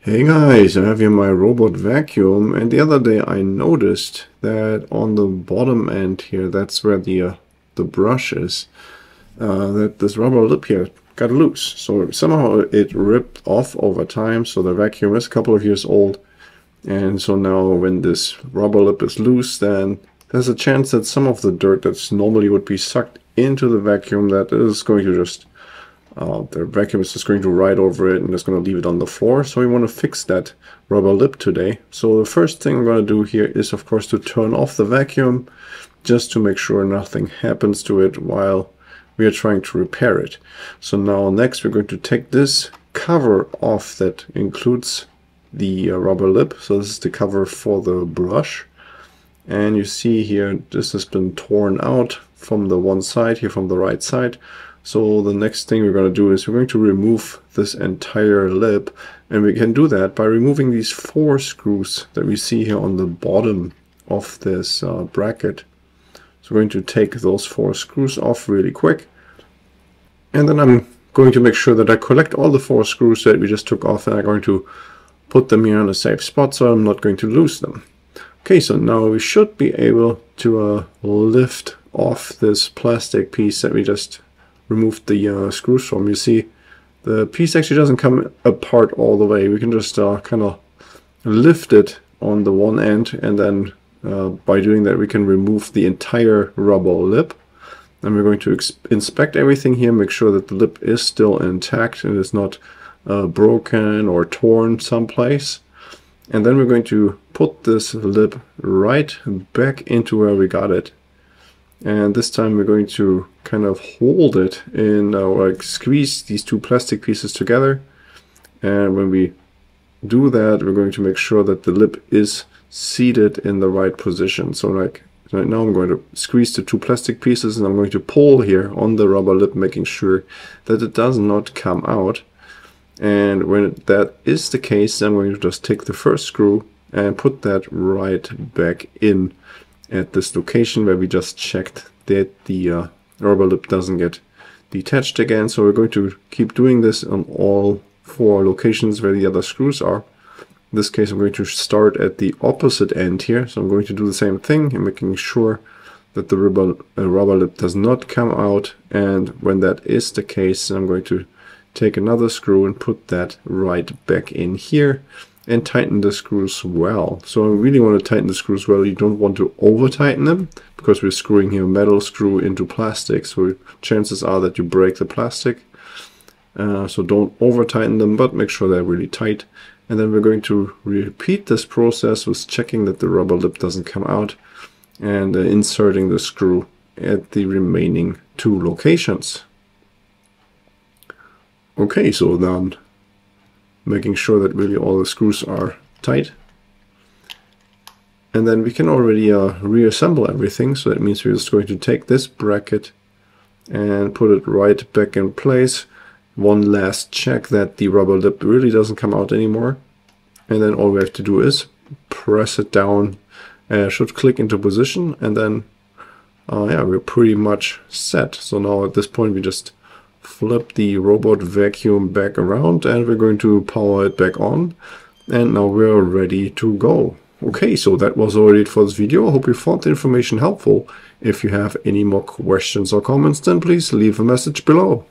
Hey guys, I have here my robot vacuum, and the other day I noticed that on the bottom end here, that's where the brush is, that this rubber lip here got loose. So somehow it ripped off over time, so the vacuum is a couple of years old. And so now when this rubber lip is loose, then there's a chance that some of the dirt that's normally would be sucked into the vacuum, that is going to just the vacuum is just going to ride over it and it's going to leave it on the floor. So we want to fix that rubber lip today. So the first thing we're going to do here is, of course, to turn off the vacuum just to make sure nothing happens to it while we are trying to repair it. So now next we're going to take this cover off that includes the rubber lip. So this is the cover for the brush. And you see here this has been torn out from the one side here, from the right side. So the next thing we're going to do is we're going to remove this entire lip, and we can do that by removing these 4 screws that we see here on the bottom of this bracket. So we're going to take those 4 screws off really quick, and then I'm going to make sure that I collect all the 4 screws that we just took off, and I'm going to put them here in a safe spot so I'm not going to lose them. Okay, so now we should be able to lift off this plastic piece that we just removed the screws from. You see the piece actually doesn't come apart all the way. We can just kind of lift it on the one end, and then by doing that we can remove the entire rubber lip. And we're going to inspect everything here, make sure that the lip is still intact and is not broken or torn someplace. And then we're going to put this lip right back into where we got it. And this time we're going to kind of hold it in, like squeeze these 2 plastic pieces together. And when we do that, we're going to make sure that the lip is seated in the right position. So like right now I'm going to squeeze the 2 plastic pieces, and I'm going to pull here on the rubber lip, making sure that it does not come out. And when that is the case, I'm going to just take the first screw and put that right back in at this location where we just checked that the rubber lip doesn't get detached again. So we're going to keep doing this on all 4 locations where the other screws are. In this case, I'm going to start at the opposite end here. So I'm going to do the same thing and making sure that the rubber lip does not come out. And when that is the case, I'm going to take another screw and put that right back in here and tighten the screws well. So I really want to tighten the screws well. You don't want to over tighten them because we're screwing here a metal screw into plastic, so chances are that you break the plastic. So don't over tighten them, but make sure they're really tight. And then we're going to repeat this process with checking that the rubber lip doesn't come out and inserting the screw at the remaining 2 locations. Okay, so then making sure that really all the screws are tight. And then we can already reassemble everything. So that means we're just going to take this bracket and put it right back in place. One last check that the rubber lip really doesn't come out anymore. And then all we have to do is press it down. It should click into position, and then yeah, we're pretty much set. So now at this point we just flip the robot vacuum back around, and we're going to power it back on, and now we're ready to go. Okay, so that was already it for this video. I hope you found the information helpful. If you have any more questions or comments, then please leave a message below.